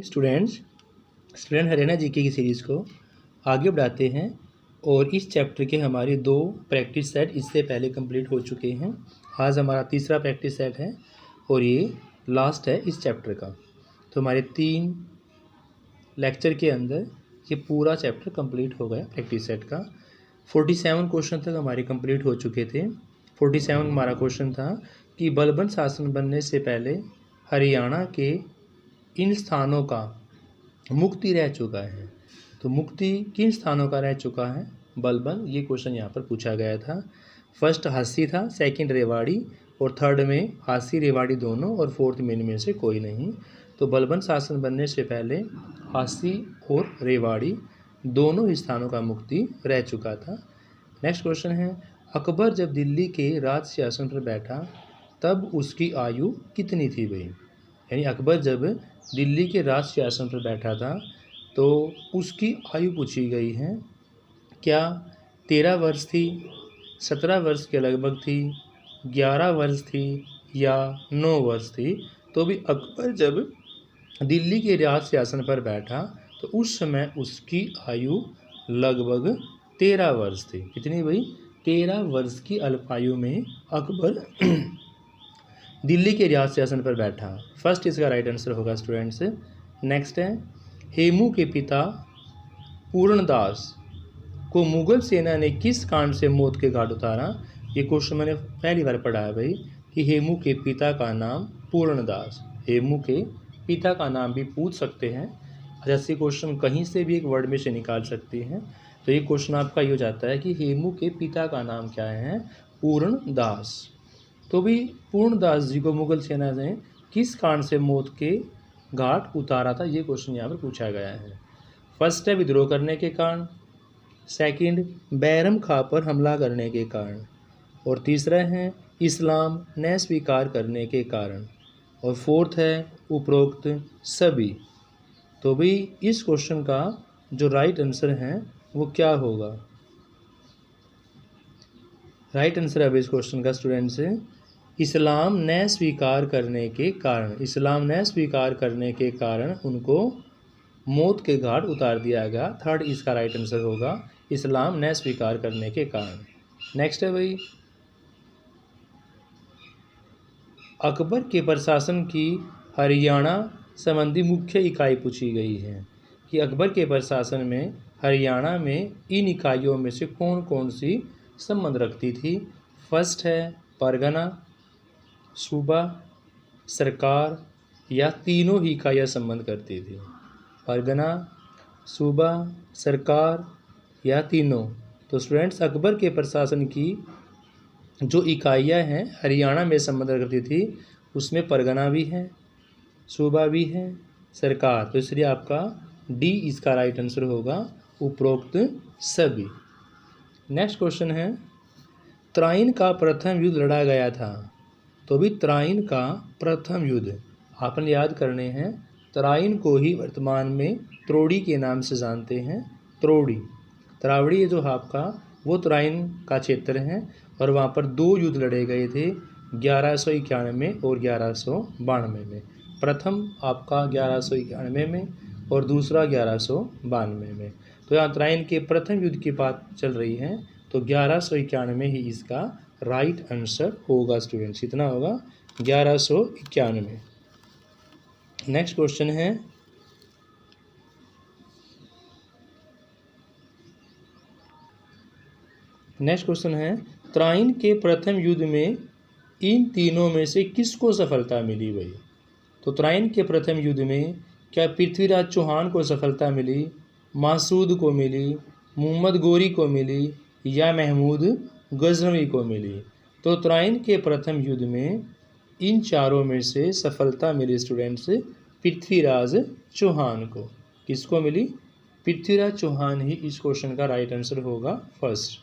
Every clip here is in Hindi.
स्टूडेंट हरियाणा जीके की सीरीज़ को आगे बढ़ाते हैं और इस चैप्टर के हमारे 2 प्रैक्टिस सेट इससे पहले कंप्लीट हो चुके हैं। आज हमारा तीसरा प्रैक्टिस सेट है और ये लास्ट है इस चैप्टर का। तो हमारे 3 लेक्चर के अंदर ये पूरा चैप्टर कंप्लीट हो गया प्रैक्टिस सेट का। 47 क्वेश्चन तक हमारे कंप्लीट हो चुके थे। 47 हमारा क्वेश्चन था कि बलबन शासन बनने से पहले हरियाणा के इन स्थानों का मुक्ति रह चुका है। तो मुक्ति किन स्थानों का रह चुका है? बलबन, ये क्वेश्चन यहाँ पर पूछा गया था। फर्स्ट हासी था, सेकंड रेवाड़ी और थर्ड में हासी रेवाड़ी दोनों और फोर्थ में इनमें से कोई नहीं। तो बलबन शासन बनने से पहले हासी और रेवाड़ी दोनों स्थानों का मुक्ति रह चुका था। नेक्स्ट क्वेश्चन है, अकबर जब दिल्ली के राज सिंहासन पर बैठा तब उसकी आयु कितनी थी भाई? यानी अकबर जब दिल्ली के राज सिंहासन पर बैठा था तो उसकी आयु पूछी गई है। क्या 13 वर्ष थी, 17 वर्ष के लगभग थी, 11 वर्ष थी या 9 वर्ष थी? तो भी अकबर जब दिल्ली के राज सिंहासन पर बैठा तो उस समय उसकी आयु लगभग 13 वर्ष थी। कितनी भाई? 13 वर्ष की अल्पायु में अकबर दिल्ली के राज सिंहासन पर बैठा। फर्स्ट इसका राइट आंसर होगा स्टूडेंट्स। नेक्स्ट है, हेमू के पिता पूर्णदास को मुगल सेना ने किस कांड से मौत के घाट उतारा? ये क्वेश्चन मैंने पहली बार पढ़ा है भाई कि हेमू के पिता का नाम पूर्णदास। हेमू के पिता का नाम भी पूछ सकते हैं। जैसे क्वेश्चन कहीं से भी एक वर्ड में से निकाल सकते हैं। तो ये क्वेश्चन आपका ये हो जाता है कि हेमू के पिता का नाम क्या है? पूर्णदास। तो भी पूर्णदास जी को मुगल सेना ने किस कांड से मौत के घाट उतारा था? ये क्वेश्चन यहाँ पर पूछा गया है। फर्स्ट है विद्रोह करने के कारण, सेकंड बैरम खां पर हमला करने के कारण और तीसरा है इस्लाम न स्वीकार करने के कारण और फोर्थ है उपरोक्त सभी। तो भी इस क्वेश्चन का जो राइट आंसर है वो क्या होगा? राइट आंसर है इस क्वेश्चन का स्टूडेंट से इस्लाम न स्वीकार करने के कारण। इस्लाम न स्वीकार करने के कारण उनको मौत के घाट उतार दिया गया। थर्ड इसका राइट आंसर होगा इस्लाम न स्वीकार करने के कारण। नेक्स्ट है भाई, अकबर के प्रशासन की हरियाणा संबंधी मुख्य इकाई पूछी गई है कि अकबर के प्रशासन में हरियाणा में इन इकाइयों में से कौन कौन सी संबंध रखती थी? फर्स्ट है परगना, सूबा, सरकार या तीनों ही इकाइयाँ संबंध करती थी। परगना, सूबा, सरकार या तीनों। तो स्टूडेंट्स अकबर के प्रशासन की जो इकाइयाँ हैं हरियाणा में संबंध रखती थी उसमें परगना भी है, सूबा भी है, सरकार। तो इसलिए आपका डी इसका राइट आंसर होगा उपरोक्त सभी। नेक्स्ट क्वेश्चन है, त्राइन का प्रथम युद्ध लड़ा गया था। तो भी त्राइन का प्रथम युद्ध आपने याद करने हैं। त्राइन को ही वर्तमान में त्रोड़ी के नाम से जानते हैं। त्रोड़ी, त्रावड़ी ये जो आपका वो त्राइन का क्षेत्र है और वहाँ पर 2 युद्ध लड़े गए थे 1191 और 1192 में। प्रथम आपका 1191 में और दूसरा 1192 में। तो यहाँ त्राइन के प्रथम युद्ध की बात चल रही है तो 1191 ही इसका राइट आंसर होगा स्टूडेंट्स। कितना होगा? 1191। नेक्स्ट क्वेश्चन है, त्राइन के प्रथम युद्ध में इन तीनों में से किसको सफलता मिली भाई? तो त्राइन के प्रथम युद्ध में क्या पृथ्वीराज चौहान को सफलता मिली, मासूद को मिली, मोहम्मद गोरी को मिली या महमूद गजनवी को मिली? तो त्राइन के प्रथम युद्ध में इन चारों में से सफलता मिली स्टूडेंट्स पृथ्वीराज चौहान को। किसको मिली? पृथ्वीराज चौहान ही इस क्वेश्चन का राइट आंसर होगा फर्स्ट।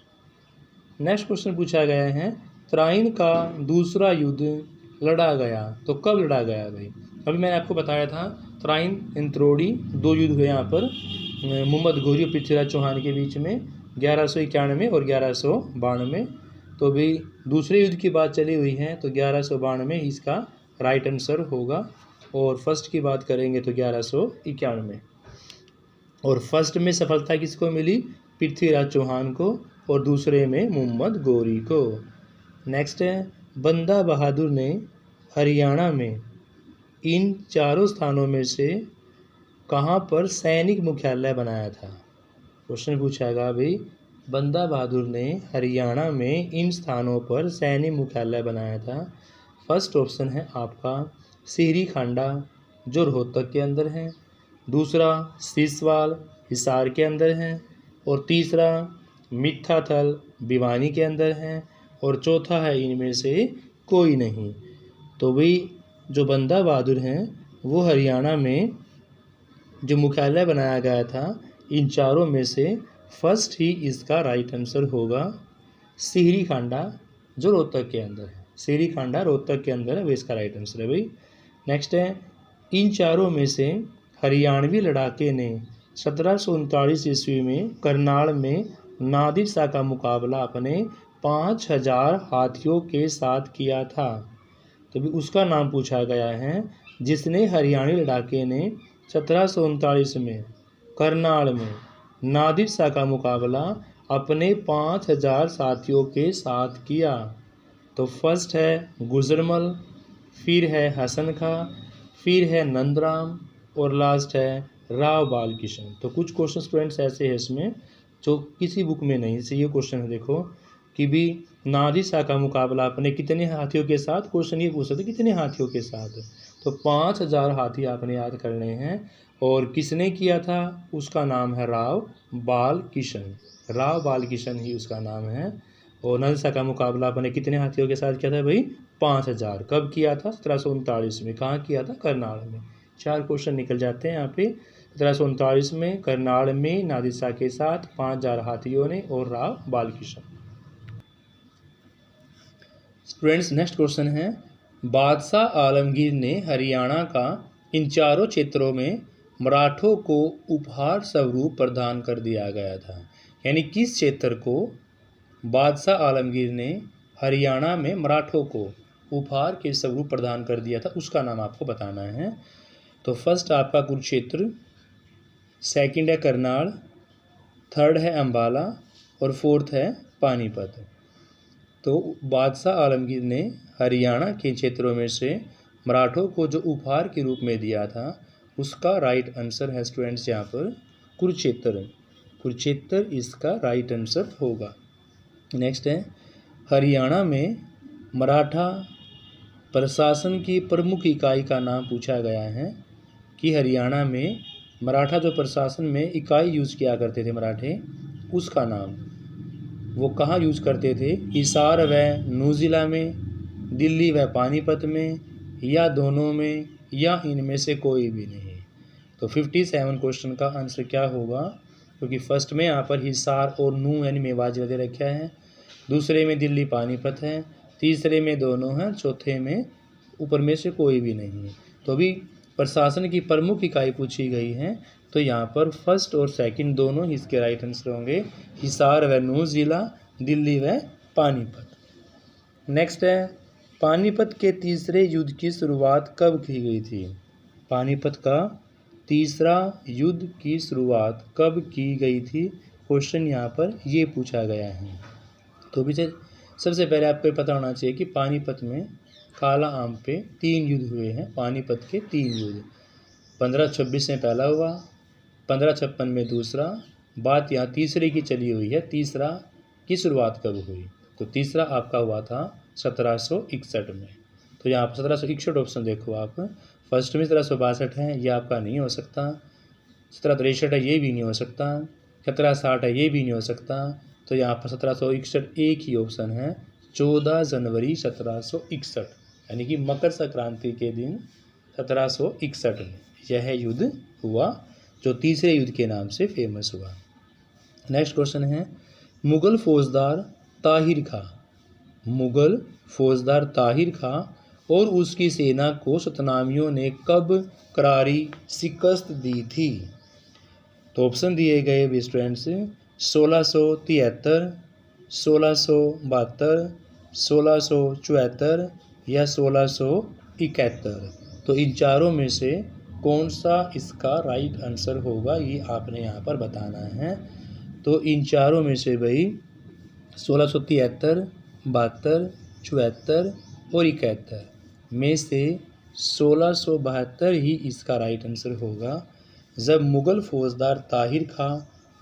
नेक्स्ट क्वेश्चन पूछा गया है, त्राइन का दूसरा युद्ध लड़ा गया तो कब लड़ा गया भाई? अभी मैंने आपको बताया था त्राइन एंड त्रोड़ी 2 युद्ध हुए यहाँ पर मोहम्मद गोरी और पृथ्वीराज चौहान के बीच में 1191 और 1192। तो भी दूसरे युद्ध की बात चली हुई है तो 1192 इसका राइट आंसर होगा। और फर्स्ट की बात करेंगे तो 1191। और फर्स्ट में सफलता किसको मिली? पृथ्वीराज चौहान को, और दूसरे में मोहम्मद गौरी को। नेक्स्ट है, बंदा बहादुर ने हरियाणा में इन चारों स्थानों में से कहाँ पर सैनिक मुख्यालय बनाया था? क्वेश्चन पूछाएगा भाई, बंदा बहादुर ने हरियाणा में इन स्थानों पर सैनिक मुख्यालय बनाया था। फर्स्ट ऑप्शन है आपका सिहरी खांडा, जो रोहतक के अंदर है। दूसरा सिसवाल, हिसार के अंदर है। और तीसरा मिठाथल, भिवानी के अंदर है। और चौथा है इनमें से कोई नहीं। तो भाई जो बंदा बहादुर हैं वो हरियाणा में जो मुख्यालय बनाया गया था, इन चारों में से फर्स्ट ही इसका राइट आंसर होगा। सिहरी खांडा, जो रोहतक के अंदर है। सिहरी खांडा रोहतक के अंदर है, वो इसका राइट आंसर है भाई। नेक्स्ट है, इन चारों में से हरियाणवी लड़ाके ने 1739 ईस्वी में करनाल में नादिर शाह का मुकाबला अपने 5000 हाथियों के साथ किया था। तो भी उसका नाम पूछा गया है, जिसने हरियाणवी लड़ाके ने 1739 में करनाल में नादिर शाह का मुकाबला अपने 5000 साथियों के साथ किया। तो फर्स्ट है गुजरमल, फिर है हसन खां, फिर है नंदराम, और लास्ट है राव बाल किशन। तो कुछ क्वेश्चन स्टूडेंट्स ऐसे हैं इसमें जो किसी बुक में नहीं से ये क्वेश्चन है। देखो कि भी नादिर शाह का मुकाबला अपने कितने हाथियों के साथ, क्वेश्चन ये पूछ सकते कितने हाथियों के साथ। तो 5000 हाथी आपने याद करने हैं। और किसने किया था? उसका नाम है राव बाल किशन। राव बाल किशन ही उसका नाम है। और नादिर शाह का मुकाबला अपने कितने हाथियों के साथ किया था भाई? 5000। कब किया था? 1739 में। कहाँ किया था? करनाल में। 4 क्वेश्चन निकल जाते हैं यहाँ पे। 1739 में करनाल में नादिर शाह के साथ 5000 हाथियों ने, और राव बाल किशन। स्टूडेंट्स नेक्स्ट क्वेश्चन है, बादशाह आलमगीर ने हरियाणा का इन चारों क्षेत्रों में मराठों को उपहार स्वरूप प्रदान कर दिया गया था। यानी किस क्षेत्र को बादशाह आलमगीर ने हरियाणा में मराठों को उपहार के स्वरूप प्रदान कर दिया था, उसका नाम आपको बताना है। तो फर्स्ट आपका कुरुक्षेत्र, सेकंड है करनाल, थर्ड है अंबाला, और फोर्थ है पानीपत। तो बादशाह आलमगीर ने हरियाणा के क्षेत्रों में से मराठों को जो उपहार के रूप में दिया था, उसका राइट आंसर है स्टूडेंट्स यहाँ पर कुरुक्षेत्र। कुरुक्षेत्र इसका राइट आंसर होगा। नेक्स्ट है, हरियाणा में मराठा प्रशासन की प्रमुख इकाई का नाम पूछा गया है कि हरियाणा में मराठा जो प्रशासन में इकाई यूज़ किया करते थे मराठे, उसका नाम वो कहाँ यूज़ करते थे? हिसार व नूह ज़िला में, दिल्ली व पानीपत में, या दोनों में, या इनमें से कोई भी नहीं। तो 57 क्वेश्चन का आंसर क्या होगा? क्योंकि फर्स्ट में यहाँ पर हिसार और नूह यानी मेवात जिला दे रखा है, दूसरे में दिल्ली पानीपत है, तीसरे में दोनों हैं, चौथे में ऊपर में से कोई भी नहीं है। तो अभी प्रशासन की प्रमुख इकाई पूछी गई है, तो यहाँ पर फर्स्ट और सेकंड दोनों ही इसके राइट आंसर होंगे, हिसार व नूह ज़िला, दिल्ली व पानीपत। नेक्स्ट है, पानीपत के तीसरे युद्ध की शुरुआत कब की गई थी? पानीपत का तीसरा युद्ध की शुरुआत कब की गई थी? क्वेश्चन यहाँ पर ये पूछा गया है। तो भी सबसे पहले आपको पता होना चाहिए कि पानीपत में काला आम पे 3 युद्ध हुए हैं। पानीपत के 3 युद्ध, 1526 में पहला हुआ, 1556 में दूसरा, बात यहाँ तीसरे की चली हुई है। तीसरा की शुरुआत कब हुई? तो तीसरा आपका हुआ था 1761 में। तो यहाँ पर 1761 ऑप्शन देखो आप। फर्स्ट में 1762 है, ये आपका नहीं हो सकता। 1763 है, ये भी नहीं हो सकता। 1760 है, ये भी नहीं हो सकता। तो यहाँ पर 1761 एक ही ऑप्शन है, 14 जनवरी 1761, यानी कि मकर संक्रांति के दिन 1761 में यह युद्ध हुआ, जो तीसरे युद्ध के नाम से फेमस हुआ। नेक्स्ट क्वेश्चन है, मुगल फौजदार ताहिर खां, मुगल फौजदार ताहिर खां और उसकी सेना को सतनामियों ने कब करारी शिकस्त दी थी? तो ऑप्शन दिए गए भी स्टूडेंट्स 1673, 1672, 1674 या 1671। तो इन चारों में से कौन सा इसका राइट आंसर होगा ये आपने यहाँ पर बताना है। तो इन चारों में से भाई 1673, 72, 74 और 71 में से 1672 ही इसका राइट आंसर होगा, जब मुग़ल फौजदार ताहिर खां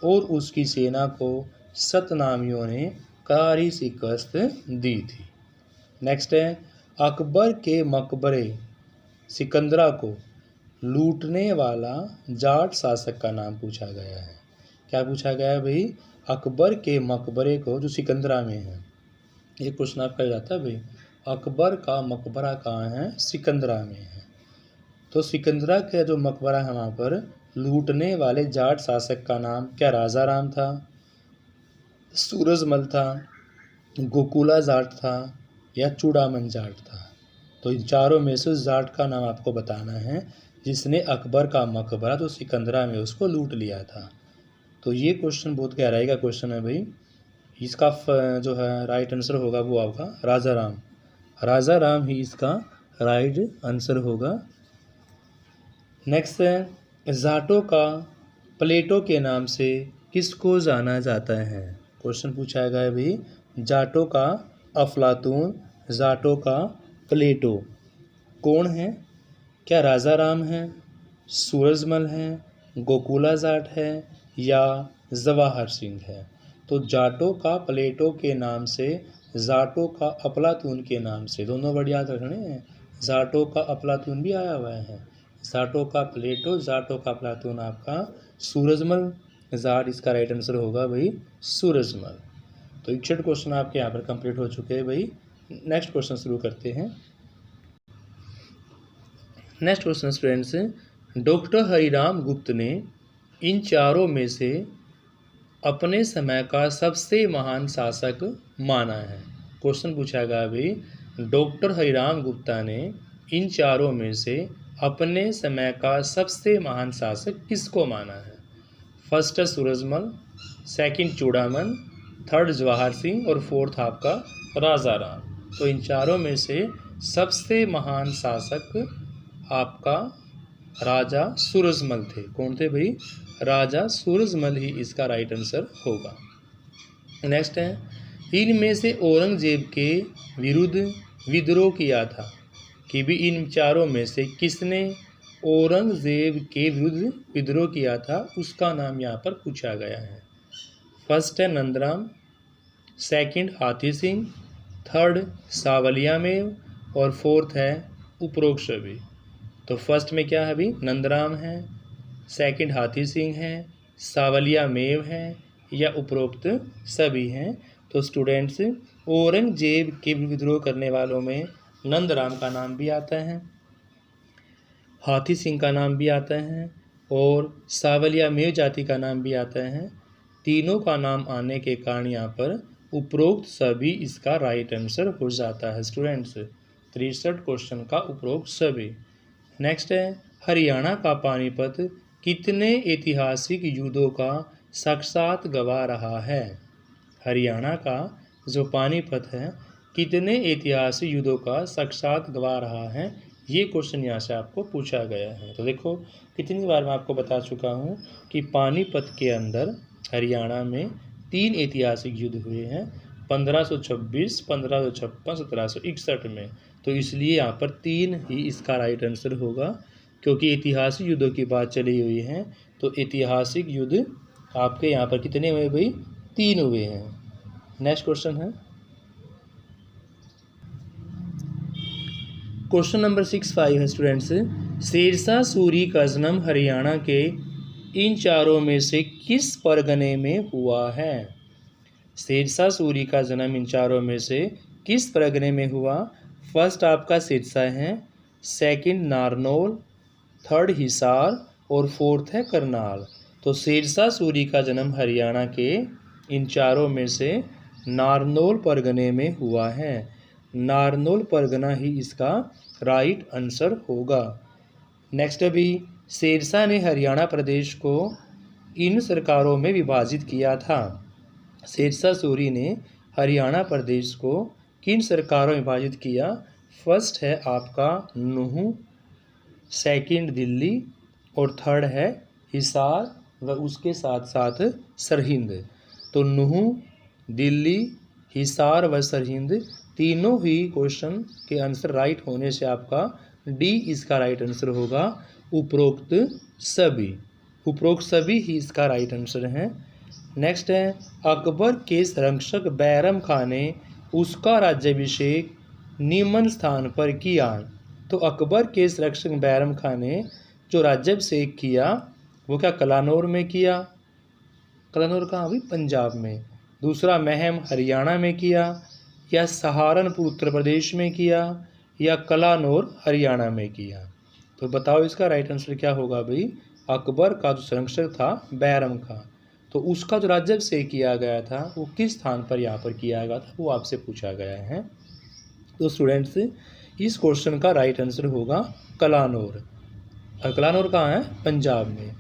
और उसकी सेना को सतनामियों ने करारी शिकस्त दी थी। नेक्स्ट है, अकबर के मकबरे सिकंदरा को लूटने वाला जाट शासक का नाम पूछा गया है। क्या पूछा गया है भाई? अकबर के मकबरे को जो सिकंदरा में है, ये क्वेश्चन आपका जाता है भाई। अकबर का मकबरा कहाँ है? सिकंदरा में है। तो सिकंदरा का जो मकबरा है वहाँ पर लूटने वाले जाट शासक का नाम क्या राजा राम था, सूरजमल था, गोकुला जाट था या चूड़ामन जाट था? तो इन चारों में से उस जाट का नाम आपको बताना है जिसने अकबर का मकबरा जो सिकंदरा में उसको लूट लिया था। तो ये क्वेश्चन बहुत गहराई का क्वेश्चन है भाई। इसका जो है राइट आंसर होगा वो आपका राजा राम। राजा राम ही इसका राइट आंसर होगा। नेक्स्ट है, जाटों का प्लेटो के नाम से किसको जाना जाता है? क्वेश्चन पूछा गया है भाई। जाटों का अफलातून, जाटों का प्लेटो कौन है? क्या राजा राम है, सूरजमल है, गोकुला जाट है या जवाहर सिंह है? तो जाटों का प्लेटो के नाम से, जाटों का अफलातून के नाम से, दोनों वर्ड याद रखने हैं। जाटों का अफलातून भी आया हुआ है। जाटों का प्लेटो, जाटों का अफलातून आपका सूरजमल जाट इसका राइट आंसर होगा भाई सूरजमल। तो 61 क्वेश्चन आपके यहाँ पर कंप्लीट हो चुके हैं भाई। नेक्स्ट क्वेश्चन शुरू करते हैं। Next question students, doctor Hariram गुप्त ने इन चारों में से अपने समय का सबसे महान शासक माना है। क्वेश्चन पूछा गया भाई, डॉक्टर हरिराम गुप्ता ने इन चारों में से अपने समय का सबसे महान शासक किसको माना है? फर्स्ट है सूरजमल, सेकंड चूड़ामन, थर्ड जवाहर सिंह और फोर्थ आपका राजा राम। तो इन चारों में से सबसे महान शासक आपका राजा सूरजमल थे। कौन थे भाई? राजा सूरजमल ही इसका राइट आंसर होगा। नेक्स्ट है, इनमें से औरंगजेब के विरुद्ध विद्रोह किया था कि भी इन चारों में से किसने औरंगजेब के विरुद्ध विद्रोह किया था, उसका नाम यहाँ पर पूछा गया है। फर्स्ट है नंदराम, सेकंड हाथी सिंह, थर्ड सावलिया मेव और फोर्थ है उपरोक्त सभी। तो फर्स्ट में क्या है अभी? नंदराम है, सेकंड हाथी सिंह है, सावलिया मेव है या उपरोक्त सभी हैं। तो स्टूडेंट्स, औरंगजेब के विद्रोह करने वालों में नंदराम का नाम भी आता है, हाथी सिंह का नाम भी आता है और सावलिया मेव जाति का नाम भी आता है। तीनों का नाम आने के कारण यहाँ पर उपरोक्त सभी इसका राइट आंसर हो जाता है स्टूडेंट्स। 63 क्वेश्चन का उपरोक्त सभी। नेक्स्ट है, हरियाणा का पानीपत कितने ऐतिहासिक युद्धों का साक्षात गवाह रहा है? हरियाणा का जो पानीपत है कितने ऐतिहासिक युद्धों का साक्षात गवाह रहा है, ये क्वेश्चन यहाँ से आपको पूछा गया है। तो देखो कितनी बार मैं आपको बता चुका हूँ कि पानीपत के अंदर हरियाणा में 3 ऐतिहासिक युद्ध हुए हैं, 1526, 1556, 1761 में। तो इसलिए यहाँ पर 3 ही इसका राइट आंसर होगा, क्योंकि ऐतिहासिक युद्धों की बात चली हुई है। तो ऐतिहासिक युद्ध आपके यहाँ पर कितने हुए भाई? 3 हुए हैं। नेक्स्ट क्वेश्चन है क्वेश्चन नंबर 65 है स्टूडेंट्स, शेरशाह सूरी का जन्म हरियाणा के इन चारों में से किस परगने में हुआ है? शेरशाह सूरी का जन्म इन चारों में से किस परगने में हुआ? फर्स्ट आपका सिरसा है, सेकंड नारनौल, थर्ड हिसार और फोर्थ है करनाल। तो शेरशाह सूरी का जन्म हरियाणा के इन चारों में से नारनौल परगने में हुआ है। नारनौल परगना ही इसका राइट आंसर होगा। नेक्स्ट अभी, शेरशाह ने हरियाणा प्रदेश को इन सरकारों में विभाजित किया था। शेरशाह सूरी ने हरियाणा प्रदेश को किन सरकारों में विभाजित किया? फर्स्ट है आपका नूह, सेकंड दिल्ली और थर्ड है हिसार व उसके साथ साथ सरहिंद। तो नूह, दिल्ली, हिसार व सरहिंद तीनों ही क्वेश्चन के आंसर राइट होने से आपका डी इसका राइट आंसर होगा। उपरोक्त सभी ही इसका राइट आंसर है। नेक्स्ट है अकबर के संरक्षक बैरम खान ने उसका राज्याभिषेक निम्न स्थान पर किया। तो अकबर के संरक्षक बैरम खान ने जो राज्याभिषेक किया वो क्या कलानौर में किया? कलानौर कहाँ भी पंजाब में। दूसरा महम हरियाणा में किया, या सहारनपुर उत्तर प्रदेश में किया, या कलानौर हरियाणा में किया। तो बताओ इसका राइट आंसर क्या होगा भाई? अकबर का जो संरक्षक था बैरम खान, तो उसका जो राज्याभिषेक किया गया था वो किस स्थान पर यहाँ पर किया गया था वो आपसे पूछा गया है। तो स्टूडेंट्स इस क्वेश्चन का राइट आंसर होगा कलानौर। और कलानौर कहाँ है? पंजाब में।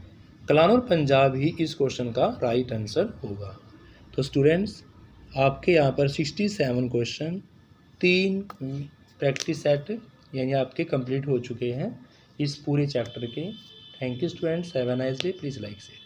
कलानौर पंजाब ही इस क्वेश्चन का राइट आंसर होगा। तो स्टूडेंट्स आपके यहाँ पर 67 क्वेश्चन 3 प्रैक्टिस सेट यानी आपके कंप्लीट हो चुके हैं इस पूरे चैप्टर के। Thank you students, have a nice day, please like share.